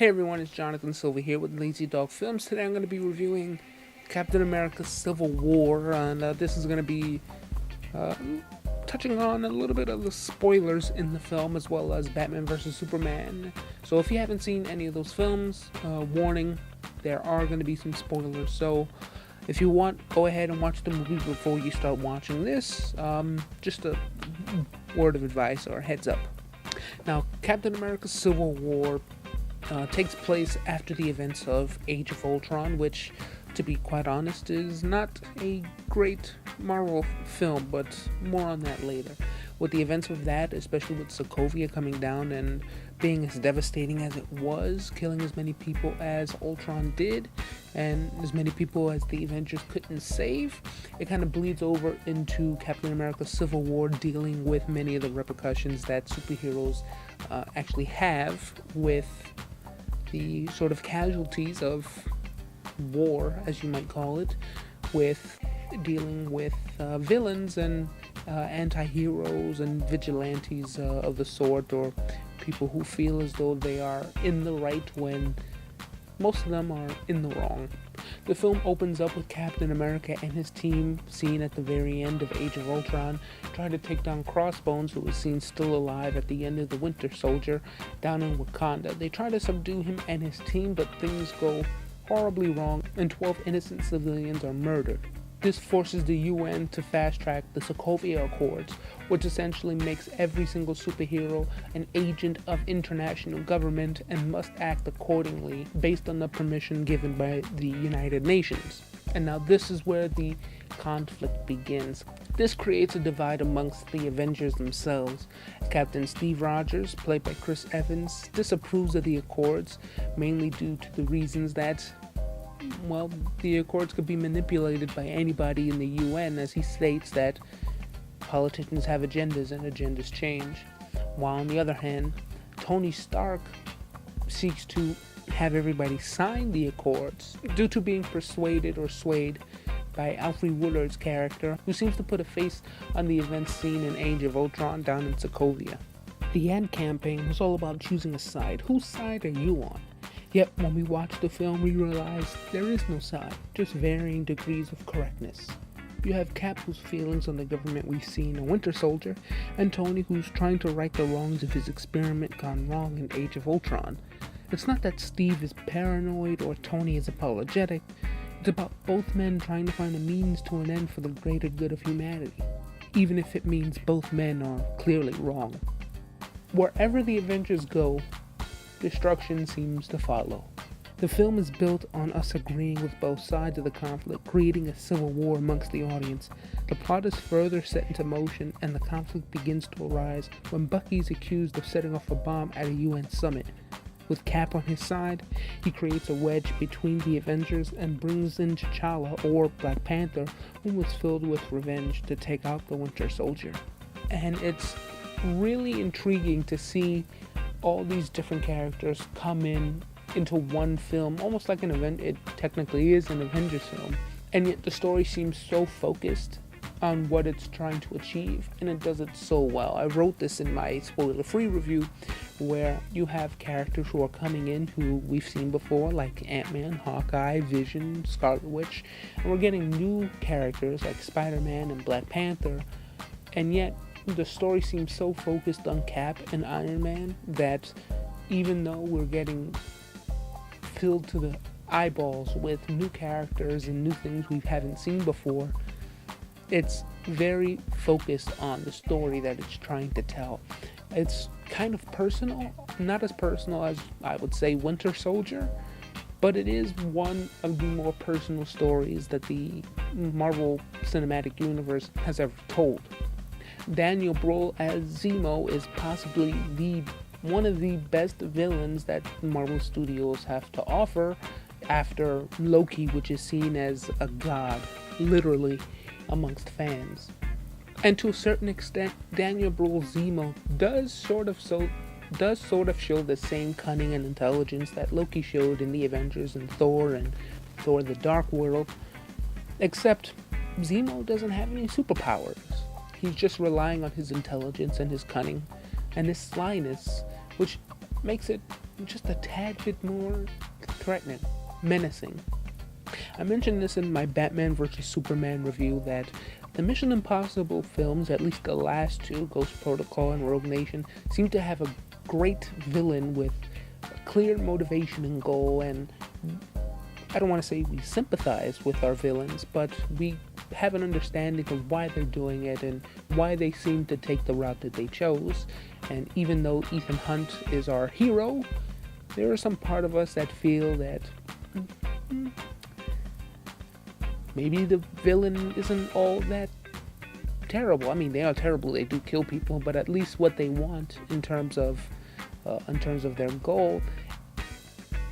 Hey everyone, it's Jonathan Silva here with LazyDog Films. Today I'm going to be reviewing Captain America Civil War, and this is going to be uh, touching on a little bit of the spoilers in the film, as well as Batman vs. Superman. So if you haven't seen any of those films, warning, there are going to be some spoilers. So if you want, go ahead and watch the movie before you start watching this. Just a word of advice or heads up. Now, Captain America Civil War takes place after the events of Age of Ultron, which, to be quite honest, is not a great Marvel film, but more on that later. With the events of that, especially with Sokovia coming down and being as devastating as it was, killing as many people as Ultron did, and as many people as the Avengers couldn't save, it kind of bleeds over into Captain America Civil War, dealing with many of the repercussions that superheroes actually have with the sort of casualties of war, as you might call it, with dealing with villains and anti-heroes and vigilantes of the sort, or people who feel as though they are in the right when most of them are in the wrong. The film opens up with Captain America and his team seen at the very end of Age of Ultron trying to take down Crossbones, who was seen still alive at the end of the Winter Soldier down in Wakanda. They try to subdue him and his team, but things go horribly wrong and 12 innocent civilians are murdered. This forces the UN to fast-track the Sokovia Accords, which essentially makes every single superhero an agent of international government and must act accordingly based on the permission given by the United Nations. And now this is where the conflict begins. This creates a divide amongst the Avengers themselves. Captain Steve Rogers, played by Chris Evans, disapproves of the Accords, mainly due to the reasons that, well, the Accords could be manipulated by anybody in the UN, as he states that politicians have agendas and agendas change. While on the other hand, Tony Stark seeks to have everybody sign the Accords due to being persuaded or swayed by Alfre Woodard's character, who seems to put a face on the events seen in Age of Ultron down in Sokovia. The ad campaign was all about choosing a side. Whose side are you on? Yet, when we watch the film, we realize there is no side, just varying degrees of correctness. You have Cap, whose feelings on the government we've seen in Winter Soldier, and Tony, who's trying to right the wrongs of his experiment gone wrong in Age of Ultron. It's not that Steve is paranoid or Tony is apologetic. It's about both men trying to find a means to an end for the greater good of humanity, even if it means both men are clearly wrong. Wherever the Avengers go, destruction seems to follow. The film is built on us agreeing with both sides of the conflict, creating a civil war amongst the audience. The plot is further set into motion, and the conflict begins to arise when Bucky is accused of setting off a bomb at a UN summit. With Cap on his side, he creates a wedge between the Avengers and brings in T'Challa, or Black Panther, who was filled with revenge to take out the Winter Soldier. And it's really intriguing to see all these different characters come into one film, almost like an event. It technically is an Avengers film, and yet the story seems so focused on what it's trying to achieve, and it does it so well. I wrote this in my spoiler-free review, where you have characters who are coming in who we've seen before, like Ant-Man, Hawkeye, Vision, Scarlet Witch, and we're getting new characters like Spider-Man and Black Panther, and yet the story seems so focused on Cap and Iron Man that even though we're getting filled to the eyeballs with new characters and new things we haven't seen before, it's very focused on the story that it's trying to tell. It's kind of personal, not as personal as I would say Winter Soldier, but it is one of the more personal stories that the Marvel Cinematic Universe has ever told. Daniel Brühl as Zemo is possibly one of the best villains that Marvel Studios have to offer after Loki, which is seen as a god, literally, amongst fans. And to a certain extent, Daniel Brühl's Zemo does sort of show the same cunning and intelligence that Loki showed in the Avengers and Thor the Dark World, except Zemo doesn't have any superpowers. He's just relying on his intelligence and his cunning and his slyness, which makes it just a tad bit more threatening, menacing. I mentioned this in my Batman vs. Superman review that the Mission Impossible films, at least the last two, Ghost Protocol and Rogue Nation, seem to have a great villain with a clear motivation and goal, and I don't want to say we sympathize with our villains, but we have an understanding of why they're doing it and why they seem to take the route that they chose. And even though Ethan Hunt is our hero, there are some part of us that feel that maybe the villain isn't all that terrible. I mean, they are terrible. They do kill people, but at least what they want in terms of their goal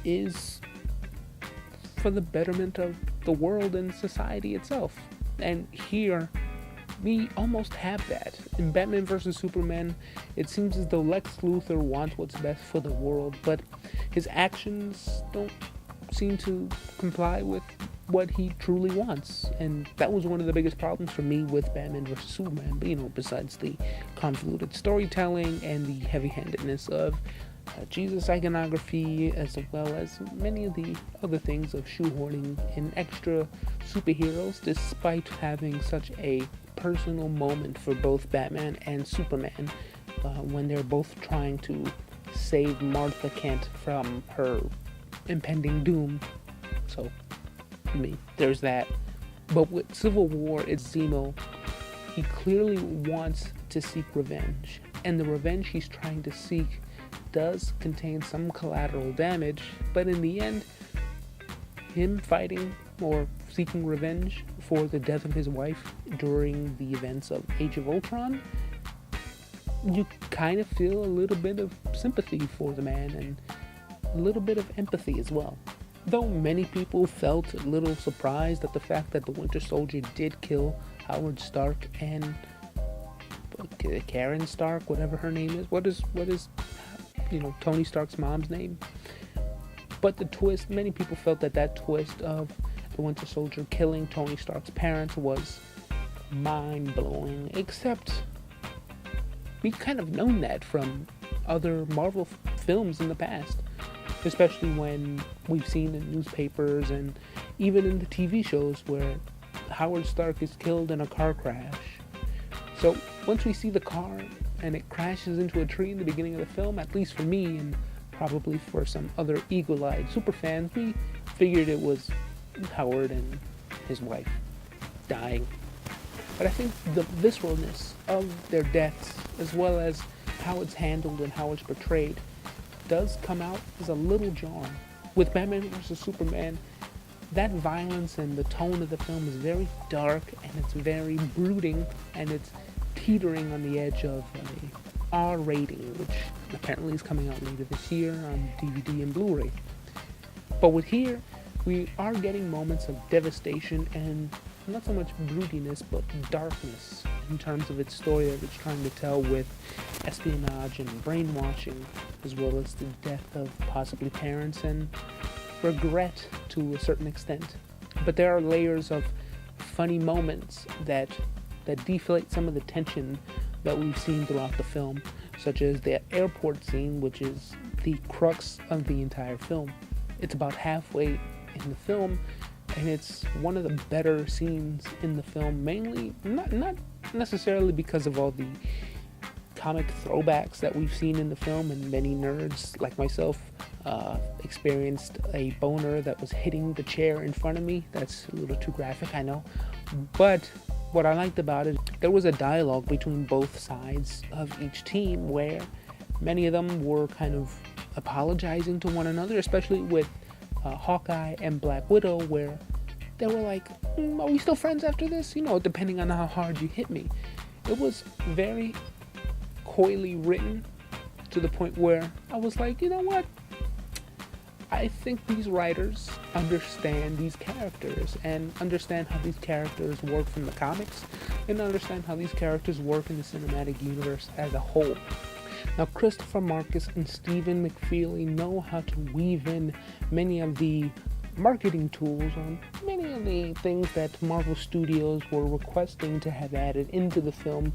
is for the betterment of the world and society itself. And here, we almost have that. In Batman vs. Superman, it seems as though Lex Luthor wants what's best for the world, but his actions don't seem to comply with what he truly wants. And that was one of the biggest problems for me with Batman vs. Superman, but, besides the convoluted storytelling and the heavy-handedness of Jesus iconography, as well as many of the other things of shoehorning in extra superheroes, despite having such a personal moment for both Batman and Superman when they're both trying to save Martha Kent from her impending doom. So, there's that. But with Civil War, it's Zemo. He clearly wants to seek revenge, and the revenge he's trying to seek does contain some collateral damage, but in the end, him fighting or seeking revenge for the death of his wife during the events of Age of Ultron, you kind of feel a little bit of sympathy for the man and a little bit of empathy as well. Though many people felt a little surprised at the fact that the Winter Soldier did kill Howard Stark and Karen Stark, whatever her name is. What is Tony Stark's mom's name? But the twist, many people felt that twist of the Winter Soldier killing Tony Stark's parents was mind-blowing, except we've kind of known that from other Marvel films in the past, especially when we've seen in newspapers and even in the TV shows where Howard Stark is killed in a car crash. So once we see the car and it crashes into a tree in the beginning of the film, at least for me and probably for some other eagle-eyed superfans, we figured it was Howard and his wife dying. But I think the visceralness of their deaths, as well as how it's handled and how it's portrayed, does come out as a little jarring. With Batman vs. Superman, that violence and the tone of the film is very dark and it's very brooding, and it's teetering on the edge of a R rating, which apparently is coming out later this year on DVD and Blu-ray. But with here, we are getting moments of devastation and not so much broodiness, but darkness in terms of its story that it's trying to tell, with espionage and brainwashing, as well as the death of possibly parents and regret to a certain extent. But there are layers of funny moments that deflate some of the tension that we've seen throughout the film, such as the airport scene, which is the crux of the entire film. It's about halfway in the film, and it's one of the better scenes in the film, mainly not necessarily because of all the comic throwbacks that we've seen in the film, and many nerds like myself experienced a boner that was hitting the chair in front of me. That's a little too graphic, I know, but what I liked about it, there was a dialogue between both sides of each team where many of them were kind of apologizing to one another, especially with Hawkeye and Black Widow, where they were like, are we still friends after this? Depending on how hard you hit me. It was very coyly written to the point where I was like, you know what? I think these writers understand these characters and understand how these characters work from the comics and understand how these characters work in the cinematic universe as a whole. Now, Christopher Marcus and Stephen McFeely know how to weave in many of the marketing tools or many of the things that Marvel Studios were requesting to have added into the film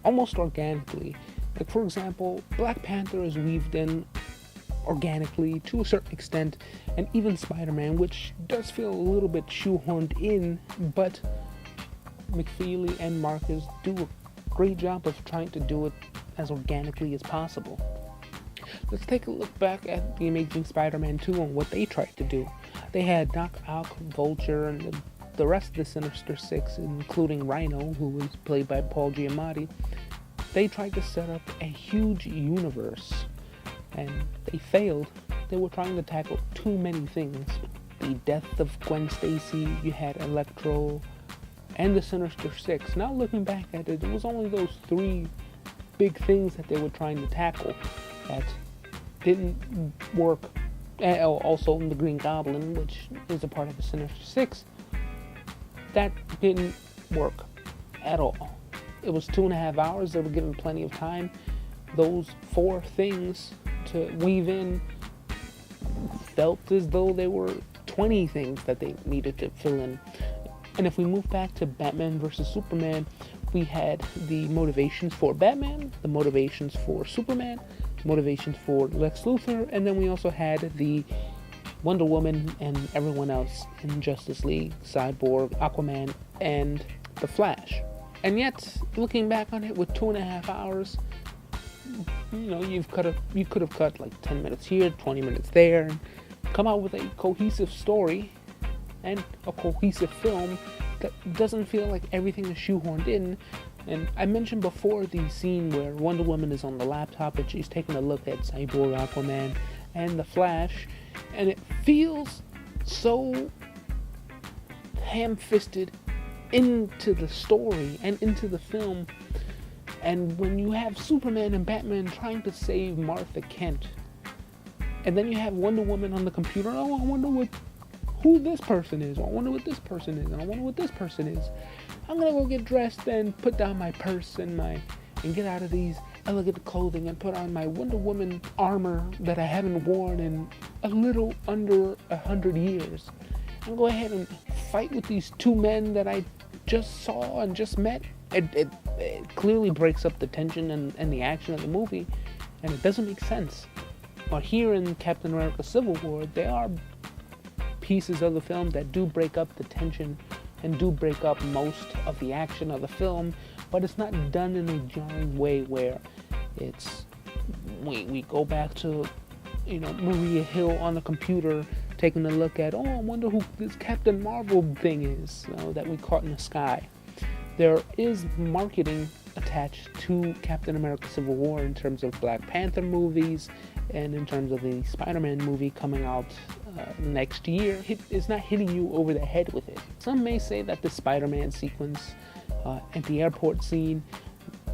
almost organically. Like, for example, Black Panther is weaved in organically to a certain extent, and even Spider-Man, which does feel a little bit shoehorned in, but McFeely and Marcus do a great job of trying to do it as organically as possible. Let's take a look back at The Amazing Spider-Man 2 and what they tried to do. They had Doc Ock, Vulture, and the rest of the Sinister Six, including Rhino, who was played by Paul Giamatti. They tried to set up a huge universe, and they failed. They were trying to tackle too many things. The death of Gwen Stacy, you had Electro, and the Sinister Six. Now looking back at it, it was only those three big things that they were trying to tackle that didn't work. Also the Green Goblin, which is a part of the Sinister Six, that didn't work at all. It was 2.5 hours. They were given plenty of time. Those four things to weave in felt as though they were 20 things that they needed to fill in. And if we move back to Batman vs. Superman, we had the motivations for Batman, the motivations for Superman, motivations for Lex Luthor, and then we also had the Wonder Woman and everyone else in Justice League, Cyborg, Aquaman, and the Flash. And yet, looking back on it with 2.5 hours, you could have cut like 10 minutes here, 20 minutes there, and come out with a cohesive story and a cohesive film that doesn't feel like everything is shoehorned in. And I mentioned before the scene where Wonder Woman is on the laptop and she's taking a look at Cyborg, Aquaman, and the Flash, and it feels so ham-fisted into the story and into the film. And when you have Superman and Batman trying to save Martha Kent, and then you have Wonder Woman on the computer, I wonder who this person is, I wonder what this person is, and I wonder what this person is. I'm gonna go get dressed and put down my purse and get out of these elegant clothing and put on my Wonder Woman armor that I haven't worn in a little under 100 years, and go ahead and fight with these two men that I just saw and just met. It clearly breaks up the tension and the action of the movie, and it doesn't make sense. But here in Captain America Civil War, there are pieces of the film that do break up the tension and do break up most of the action of the film, but it's not done in a jarring way where we go back to Maria Hill on the computer taking a look at, I wonder who this Captain Marvel thing is that we caught in the sky. There is marketing attached to Captain America Civil War in terms of Black Panther movies and in terms of the Spider-Man movie coming out next year. It's not hitting you over the head with it. Some may say that the Spider-Man sequence at the airport scene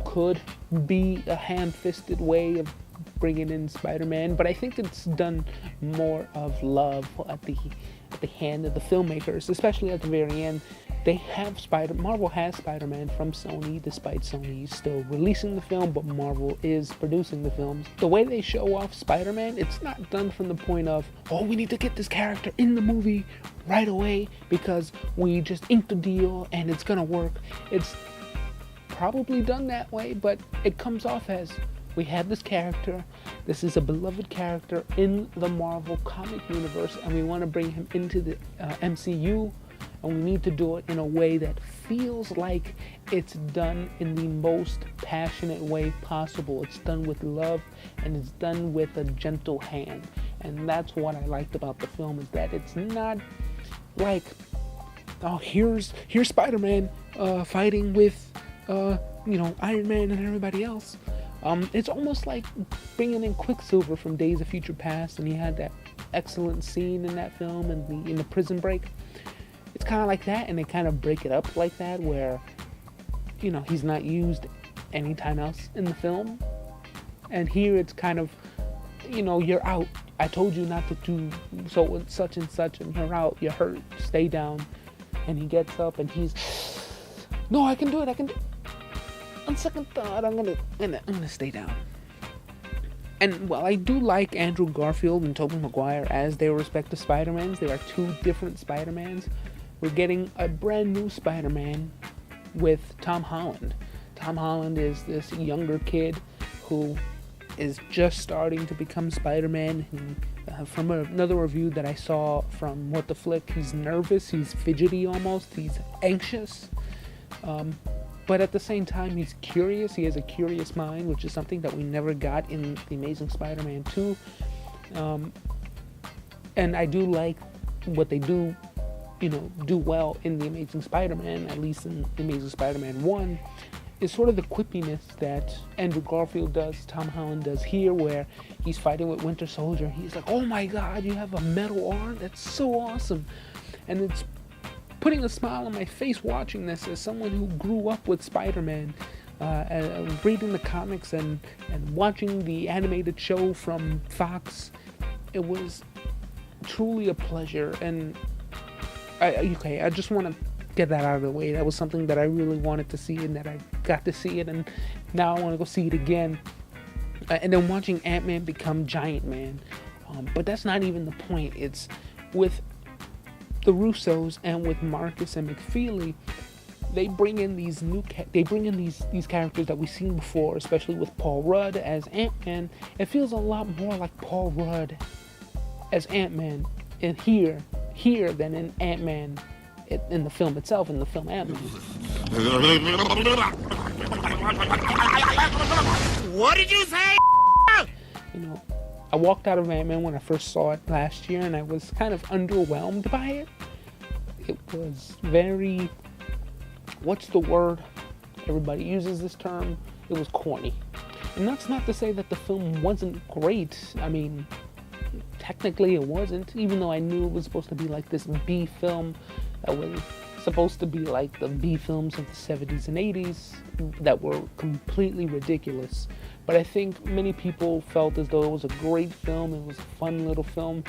could be a ham-fisted way of bringing in Spider-Man, but I think it's done more of love at the hand of the filmmakers, especially at the very end. Marvel has Spider-Man from Sony, despite Sony still releasing the film, but Marvel is producing the films. The way they show off Spider-Man, it's not done from the point of, we need to get this character in the movie right away because we just inked a deal and it's gonna work. It's probably done that way, but it comes off as, we have this character, this is a beloved character in the Marvel comic universe, and we want to bring him into the MCU, and we need to do it in a way that feels like it's done in the most passionate way possible. It's done with love, and it's done with a gentle hand. And that's what I liked about the film, is that it's not like, here's Spider-Man fighting with Iron Man and everybody else. It's almost like bringing in Quicksilver from Days of Future Past, and he had that excellent scene in that film and in the prison break. It's kind of like that, and they kind of break it up like that, where he's not used anytime else in the film. And here it's kind of, you're out. I told you not to do so such and such, and you're out. You're hurt. Stay down. And he gets up and he's, no, I can do it. On second thought, I'm gonna stay down. And while I do like Andrew Garfield and Tobey Maguire as their respective Spider-Mans, there are two different Spider-Mans. We're getting a brand new Spider-Man with Tom Holland. Tom Holland is this younger kid who is just starting to become Spider-Man. From another review that I saw from What the Flick, he's nervous, he's fidgety almost, he's anxious. But at the same time, he's curious. He has a curious mind, which is something that we never got in The Amazing Spider-Man 2. And I do like what they do well in The Amazing Spider-Man, at least in The Amazing Spider-Man 1, is sort of the quippiness that Andrew Garfield does, Tom Holland does here, where he's fighting with Winter Soldier. He's like, oh my God, you have a metal arm? That's so awesome. And it's putting a smile on my face watching this as someone who grew up with Spider-Man, reading the comics and watching the animated show from Fox. It was truly a pleasure, and I just want to get that out of the way. That was something that I really wanted to see, and that I got to see it, and now I want to go see it again. And then watching Ant-Man become Giant Man. But that's not even the point. It's with the Russos and with Marcus and McFeely, they bring in these these characters that we've seen before, especially with Paul Rudd as Ant-Man. It feels a lot more like Paul Rudd as Ant-Man in here than in Ant-Man in the film itself, in the film Ant-Man. What did you say? I walked out of Ant-Man when I first saw it last year, and I was kind of underwhelmed by it. It was very, what's the word? Everybody uses this term. It was corny. And that's not to say that the film wasn't great. I mean, technically it wasn't, even though I knew it was supposed to be like this B film that was supposed to be like the B films of the 70s and 80s that were completely ridiculous. But I think many people felt as though it was a great film, it was a fun little film.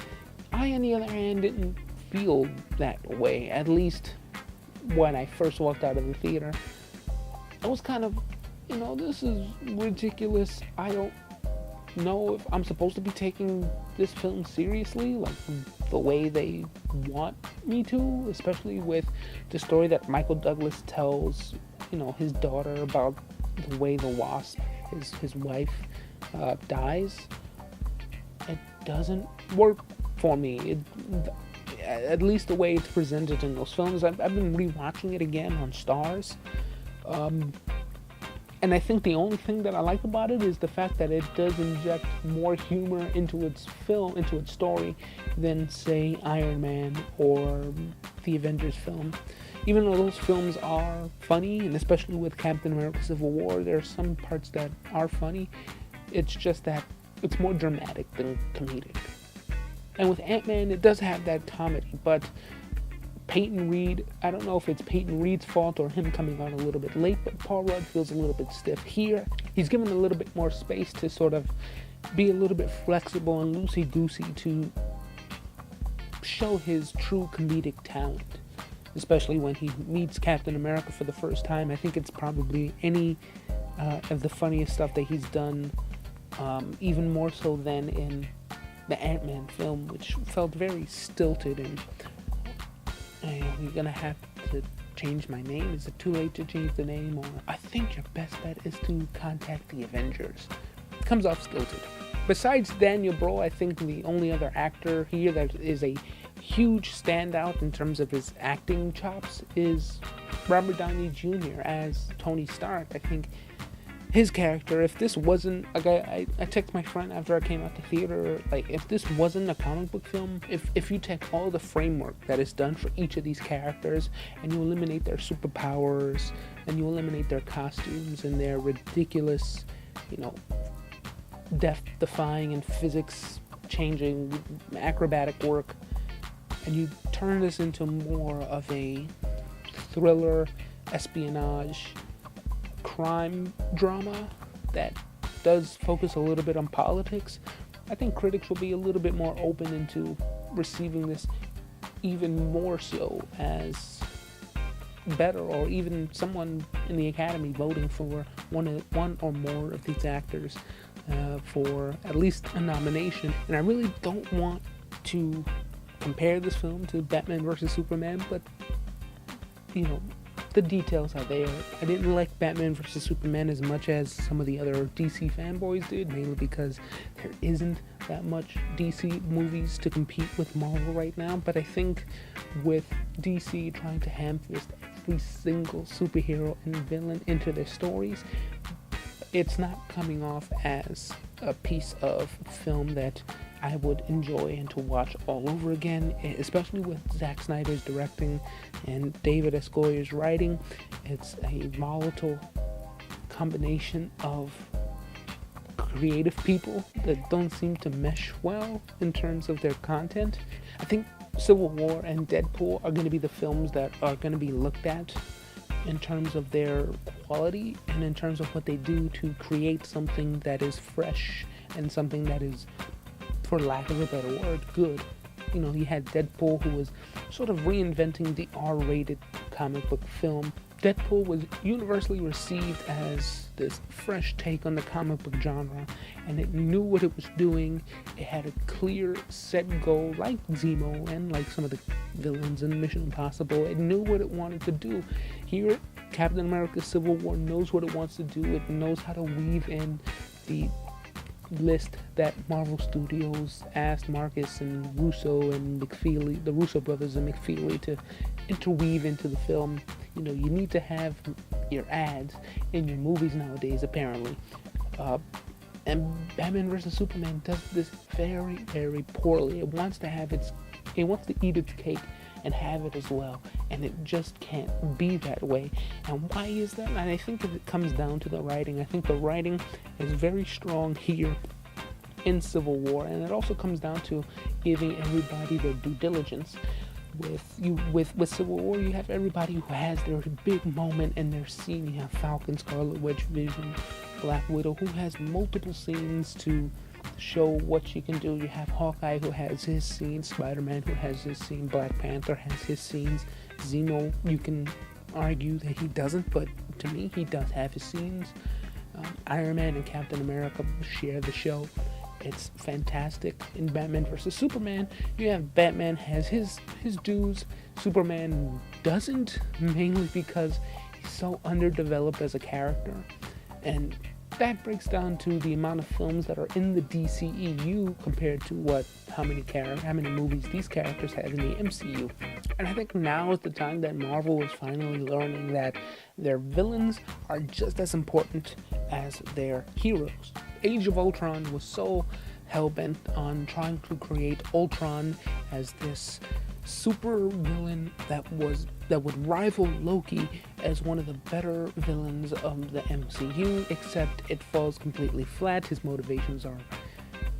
I, on the other hand, didn't feel that way, at least when I first walked out of the theater. I was kind of, this is ridiculous. I don't know if I'm supposed to be taking this film seriously, like the way they want me to, especially with the story that Michael Douglas tells, his daughter about the way the Wasp, his wife, dies. It doesn't work for me. At least the way it's presented in those films. I've been rewatching it again on Stars. And I think the only thing that I like about it is the fact that it does inject more humor into its story than, say, Iron Man or the Avengers film. Even though those films are funny, and especially with Captain America Civil War, there are some parts that are funny. It's just that it's more dramatic than comedic. And with Ant-Man, it does have that comedy, but Peyton Reed, I don't know if it's Peyton Reed's fault or him coming on a little bit late, but Paul Rudd feels a little bit stiff here. He's given a little bit more space to sort of be a little bit flexible and loosey-goosey to show his true comedic talent, especially when he meets Captain America for the first time. I think it's probably any of the funniest stuff that he's done, even more so than in the Ant-Man film, which felt very stilted. And you're gonna have to change my name. Is it too late to change the name? Or I think your best bet is to contact the Avengers. It comes off stilted. Besides Daniel Bro, I think the only other actor here that is a huge standout in terms of his acting chops is Robert Downey Jr. as Tony Stark. I think his character, if this wasn't, like I texted my friend after I came out the theater, like, if this wasn't a comic book film, if you take all the framework that is done for each of these characters and you eliminate their superpowers and you eliminate their costumes and their ridiculous, death-defying and physics-changing acrobatic work, and you turn this into more of a thriller, espionage, crime drama that does focus a little bit on politics, I think critics will be a little bit more open into receiving this even more so as better, or even someone in the Academy voting for one or more of these actors for at least a nomination. And I really don't want to compare this film to Batman vs. Superman, but the details are there. I didn't like Batman vs Superman as much as some of the other DC fanboys did, mainly because there isn't that much DC movies to compete with Marvel right now. But I think with DC trying to ham-fist every single superhero and villain into their stories, it's not coming off as a piece of film that I would enjoy and to watch all over again, especially with Zack Snyder's directing and David S. Goyer's writing. It's a volatile combination of creative people that don't seem to mesh well in terms of their content. I think Civil War and Deadpool are going to be the films that are going to be looked at in terms of their quality and in terms of what they do to create something that is fresh and something that is, for lack of a better word, good. You know, you had Deadpool, who was sort of reinventing the R-rated comic book film. Deadpool was universally received as this fresh take on the comic book genre, and it knew what it was doing. It had a clear set goal, like Zemo and like some of the villains in Mission Impossible. It knew what it wanted to do. Here, Captain America Civil War knows what it wants to do. It knows how to weave in the list that Marvel Studios asked Marcus and Russo and McFeely, the Russo brothers and McFeely, to interweave into the film. You know, you need to have your ads in your movies nowadays, apparently. And Batman vs Superman does this very, very poorly. It wants to eat its cake and have it as well, and it just can't be that way. And why is that? And I think it comes down to the writing. I think the writing is very strong here in Civil War, and it also comes down to giving everybody their due diligence. With Civil War, you have everybody who has their big moment and their scene. You have Falcon, Scarlet Witch, Vision, Black Widow, who has multiple scenes to show what she can do. You have Hawkeye, who has his scene, Spider-Man, who has his scene, Black Panther has his scenes, Zemo, you can argue that he doesn't, but to me, he does have his scenes. Iron Man and Captain America share the show. It's fantastic. In Batman vs Superman, you have Batman has his dues, Superman doesn't, mainly because he's so underdeveloped as a character, and that breaks down to the amount of films that are in the DCEU compared to how many movies these characters have in the MCU. And I think now is the time that Marvel is finally learning that their villains are just as important as their heroes. Age of Ultron was so hell-bent on trying to create Ultron as this super villain that would rival Loki as one of the better villains of the MCU, except it falls completely flat. His motivations are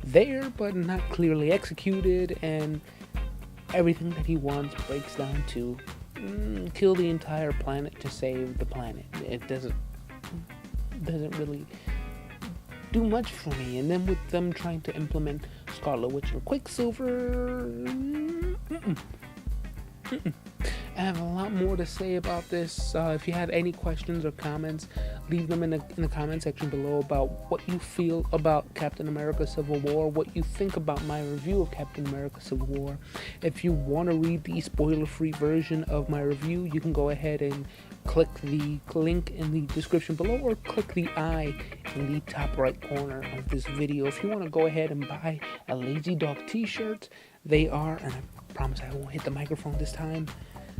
there, but not clearly executed, and everything that he wants breaks down to kill the entire planet to save the planet. It doesn't really do much for me. And then with them trying to implement Scarlet Witch and Quicksilver, I have a lot more to say about this. If you have any questions or comments, leave them in the comment section below about what you feel about Captain America Civil War, what you think about my review of Captain America Civil War. If you want to read the spoiler-free version of my review, you can go ahead and click the link in the description below, or click the eye in the top right corner of this video. If you want to go ahead and buy a LazyDog t-shirt, they are, and I promise I won't hit the microphone this time,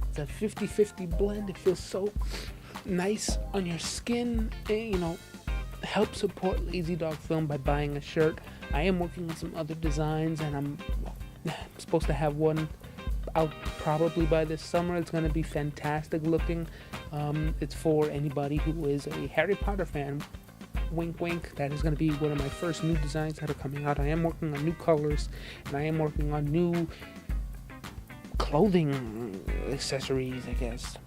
it's a 50-50 blend. It feels so nice on your skin. And, help support LazyDog Film by buying a shirt. I am working on some other designs, and I'm supposed to have one out probably by this summer. It's going to be fantastic looking. It's for anybody who is a Harry Potter fan. Wink wink. That is going to be one of my first new designs that are coming out. I am working on new colors, and I am working on new clothing accessories, I guess,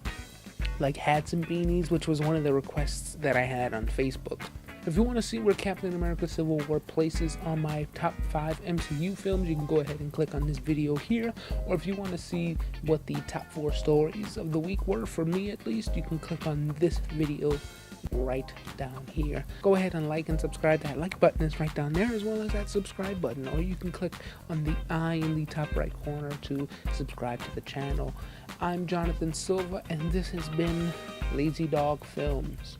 like hats and beanies, which was one of the requests that I had on Facebook. If you want to see where Captain America Civil War places on my top 5 MCU films, you can go ahead and click on this video here. Or if you want to see what the top 4 stories of the week were, for me at least, you can click on this video right down here. Go ahead and like and subscribe. That like button is right down there, as well as that subscribe button, or you can click on the I in the top right corner to subscribe to the channel. I'm Jonathan Silva, and this has been LazyDog Films.